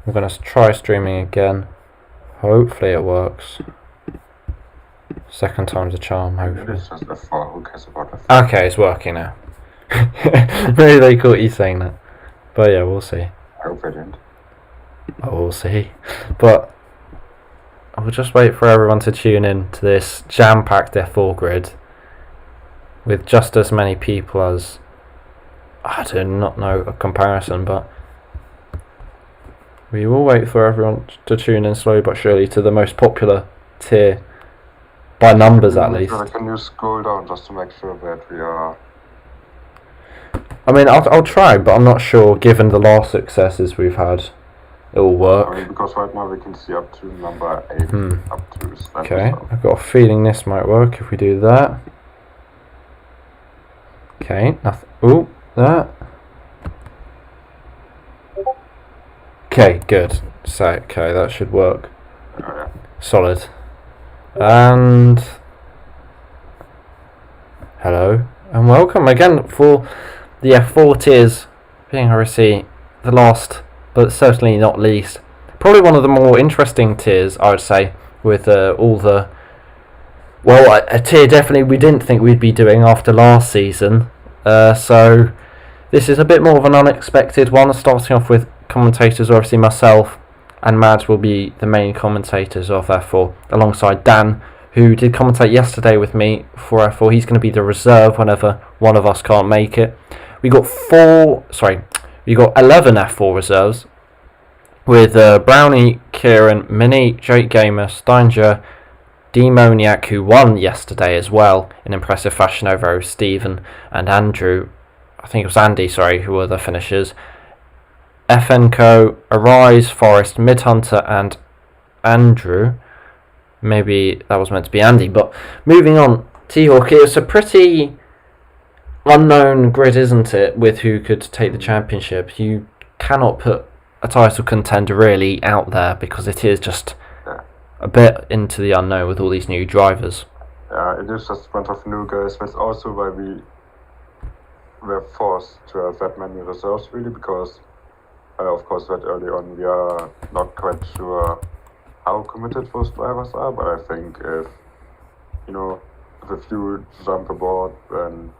I'm going to try streaming again. Hopefully it works. Second time's a charm, hopefully. It's just F4, who cares about F4? Okay, it's working now. Maybe they caught you saying that. But yeah, we'll see. I hope they didn't. Oh, we'll see. But I'll just wait for everyone to tune in to this jam-packed F4 grid with just as many people as... I do not know a comparison, but we will wait for everyone to tune in slowly but surely to the most popular tier, by numbers at least. Can you scroll down just to make sure that we are... I mean, I'll try, but I'm not sure, given the last successes we've had, it will work. I mean, because right now we can see up to number 8, up to Slender. Okay, I've got a feeling this might work if we do that. Okay, nothing. Ooh, that. Okay, good. So, okay, that should work. Oh, yeah. Solid. And hello and welcome again for the F4 tiers being obviously the last but certainly not least, probably one of the more interesting tiers, I would say, with all the, well, a tier definitely we didn't think we'd be doing after last season, so this is a bit more of an unexpected one, starting off with commentators. Obviously myself and Mads will be the main commentators of F4, alongside Dan, who did commentate yesterday with me for F4. He's going to be the reserve whenever one of us can't make it. We got 11 F4 reserves, with Brownie, Kieran, Mini, Jake Gamer, Steinger, Demoniac, who won yesterday as well in impressive fashion over Stephen and Andrew. I think it was Andy, sorry, who were the finishers. FNCO, Arise, Forest, Midhunter, and Andrew. Maybe that was meant to be Andy, but moving on, T-Hawk, it was a pretty unknown grid, isn't it, with who could take the championship. You cannot put a title contender really out there because it is just a bit into the unknown with all these new drivers. Yeah, it is just a bunch of new guys. That's also why we were forced to have that many reserves, really, because of course that early on we are not quite sure how committed those drivers are, but I think if you jump aboard, then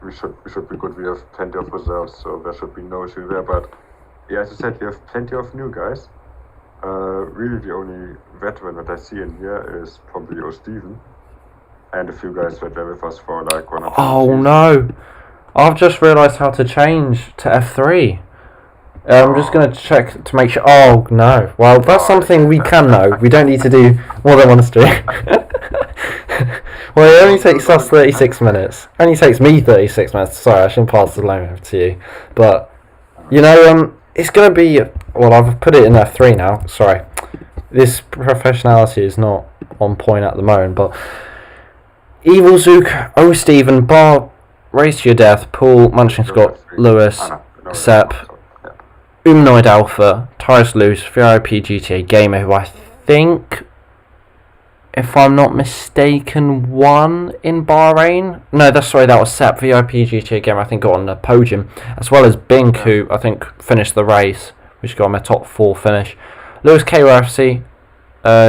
we should be good. We have plenty of reserves, so there should be no issue there. But yeah, as I said, we have plenty of new guys. Really the only veteran that I see in here is probably Steven, and a few guys that were with us for like 1 or 2 seasons. No, I've just realised how to change to F3. I'm just going to check to make sure. Oh no, well that's something we can know. We don't need to do more than one stream. Well, it only takes us 36 minutes. It only takes me 36 minutes. Sorry, I shouldn't pass the line over to you. But, it's going to be... Well, I've put it in F3 now. Sorry. This professionality is not on point at the moment. But Evil Zook, O Stephen, Bar, Race to Your Death, Paul, Munchkin Scott, Lewis, Sepp, Umnoid Alpha, Tyrus Loose, VIP GTA Gamer, who I think, if I'm not mistaken, won in Bahrain. No, that was Sepp, VIP GTA Gamer, I think got on the podium, as well as Bink, who I think finished the race, which got him a top 4 finish. Lewis KRFC,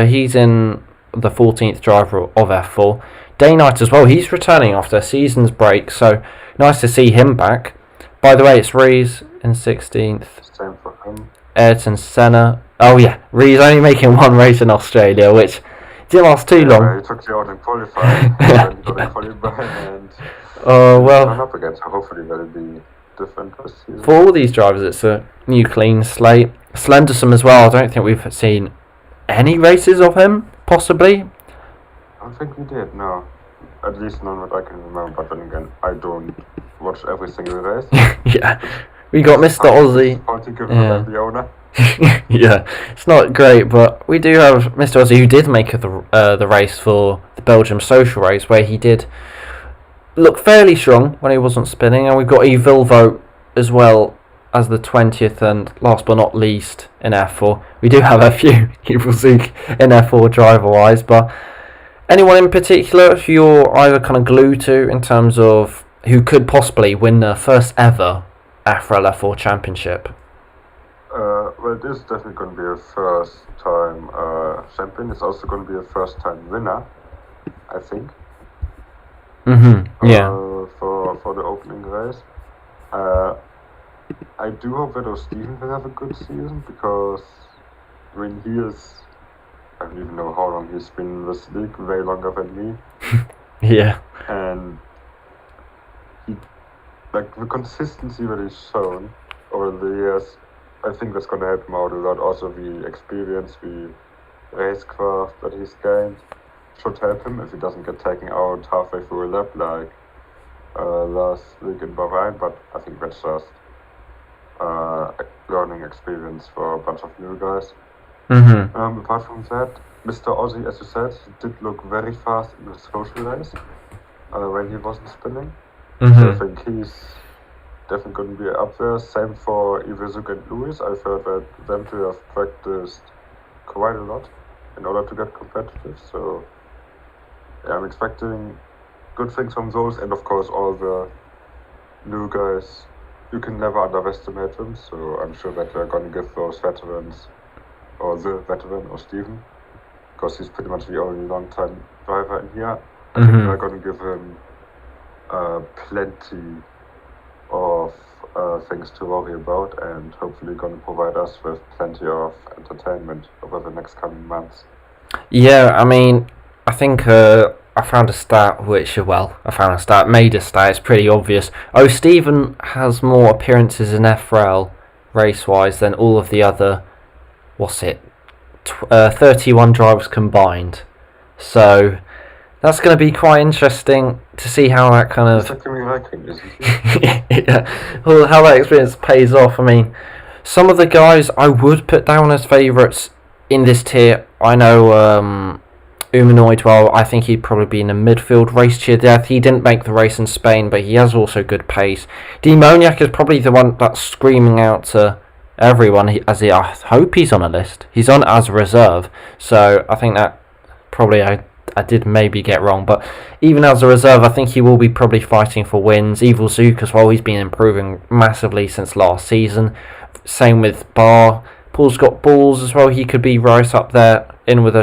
he's in the 14th driver of F4. Day Night as well, he's returning after a season's break, so nice to see him back. By the way, it's Rees in 16th. Same for him. Ayrton Senna. Oh yeah, Rees only making one race in Australia, which didn't last too long. He took you out in qualifying, and he got in qualifying, and well, up again. So hopefully that'll be different this season. For all these drivers, it's a new clean slate. Slenderson as well. I don't think we've seen any races of him. Possibly. I don't think we did. No, at least none that I can remember. But then again, I don't watch every single race. Yeah, we got Mr. Aussie. The owner. Yeah, it's not great, but we do have Mr. Aussie, who did make the race for the Belgium social race, where he did look fairly strong when he wasn't spinning, and we've got Evilvo as well as the 20th, and last but not least in F4. We do have a few Evilzook in F4 driver-wise, but anyone in particular who you're either kind of glued to in terms of who could possibly win the first ever FRL F4 Championship? Well, this is definitely going to be a first-time champion. It's also going to be a first-time winner, I think. Yeah. For the opening race. I do hope that Steven will have a good season because when he is, I don't even know how long he's been in this league, way longer than me. Yeah. And he, like the consistency that he's shown over the years, I think that's going to help him out a lot. Also, the experience, the racecraft that he's gained should help him if he doesn't get taken out halfway through a lap like last week in Bahrain. But I think that's just learning experience for a bunch of new guys. Apart from that, Mr. Aussie, as you said, he did look very fast in the social race when he wasn't spinning. So I think he's definitely going to be up there. Same for Ivezuk and Lewis. I've heard that them two have practiced quite a lot in order to get competitive. So yeah, I'm expecting good things from those, and of course all the new guys. You can never underestimate them. So I'm sure that they're going to give those veterans, or the veteran, or Steven, because he's pretty much the only long-time driver in here. I think they're going to give him plenty of things to worry about, and hopefully going to provide us with plenty of entertainment over the next coming months. Yeah, I mean, I think I found a stat made a stat, it's pretty obvious. Steven has more appearances in FRL race-wise than all of the other, 31 drivers combined. So that's going to be quite interesting to see how that kind of well, how that experience pays off. I mean, some of the guys I would put down as favourites in this tier. I know Humanoid, well, I think he'd probably be in a midfield race to death. He didn't make the race in Spain, but he has also good pace. Demoniac is probably the one that's screaming out to everyone. I hope he's on a list. He's on as a reserve, so I think that probably I did maybe get wrong, but even as a reserve, I think he will be probably fighting for wins. Evil Zook as well, he's been improving massively since last season. Same with Bar. Paul's got balls as well, he could be right up there in with a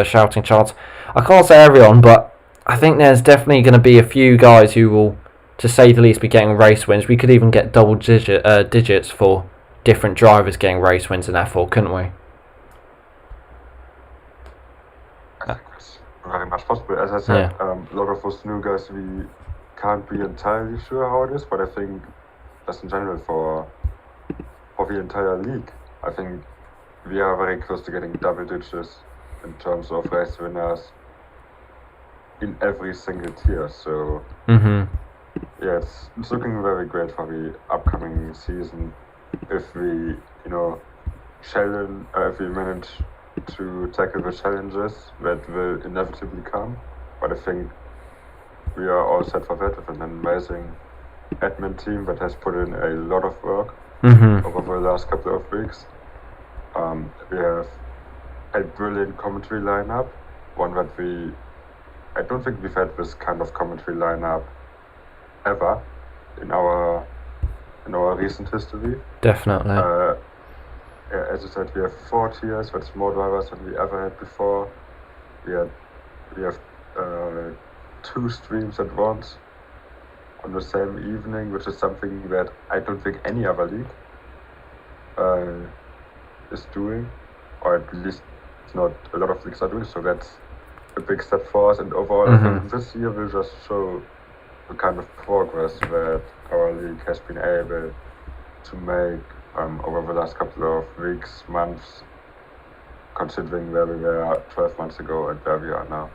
shouting chance. I can't say everyone, but I think there's definitely going to be a few guys who will, to say the least, be getting race wins. We could even get double digits for different drivers getting race wins in F4, couldn't we? I think that's very much possible. As I said, a lot of those new guys, we can't be entirely sure how it is, but I think that's in general for the entire league. I think we are very close to getting double digits in terms of race winners in every single tier. So yeah, it's looking very great for the upcoming season. If we, if we manage to tackle the challenges that will inevitably come. But I think we are all set for that with an amazing admin team that has put in a lot of work over the last couple of weeks. We have a brilliant commentary lineup, one that I don't think we've had this kind of commentary lineup ever in our recent history. Definitely. As you said, we have 4 tiers, that's more drivers than we ever had before. We have 2 streams at once on the same evening, which is something that I don't think any other league is doing, or at least not a lot of leagues are doing. So that's a big step for us, and overall I think this year will just show the kind of progress that our league has been able to make over the last couple of weeks, months, considering where we were 12 months ago and where we are now.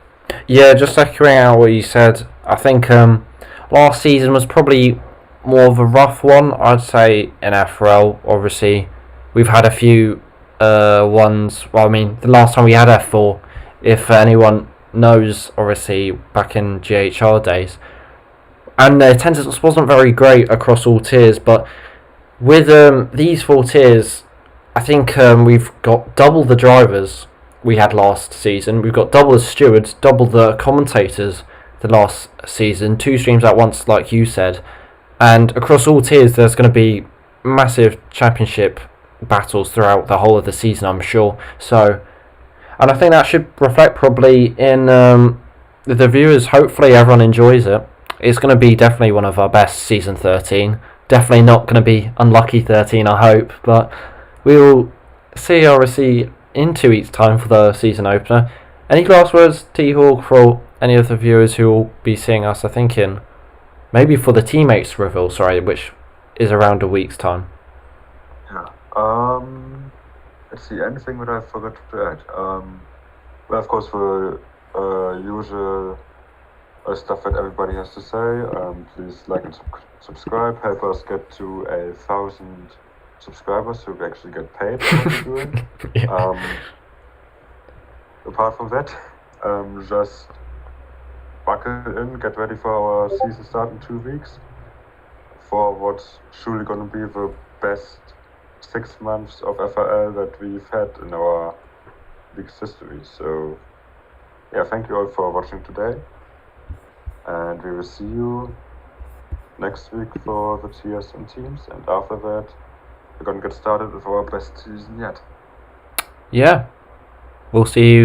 Yeah, just echoing out what you said, I think last season was probably more of a rough one, I'd say, in FRL. Obviously, we've had a few ones. Well, I mean, the last time we had F4, if anyone knows, obviously, back in GHR days, and the attendance wasn't very great across all tiers, but with these 4 tiers, I think we've got double the drivers we had last season. We've got double the stewards, double the commentators the last season, 2 streams at once, like you said, And across all tiers, there's going to be massive championship battles throughout the whole of the season, I'm sure. So, and I think that should reflect probably in the viewers. Hopefully, everyone enjoys it. It's going to be definitely one of our best season 13. Definitely not going to be unlucky 13, I hope. But we will see RSC into each time for the season opener. Any last words, T-Hawk, for any of the viewers who will be seeing us, I think, in maybe for the teammates reveal, which is around a week's time. Yeah. Let's see, anything that I forgot to add? Well, of course, the usual stuff that everybody has to say. Please like and subscribe. Help us get to 1,000 subscribers so we actually get paid for what we're doing. Yeah. Apart from that, just buckle in, get ready for our season start in 2 weeks. For what's surely going to be the best 6 months of FRL that we've had in our league's history. So, yeah, thank you all for watching today. And we will see you next week for the tiers and teams. And after that, we're going to get started with our best season yet. Yeah. We'll see you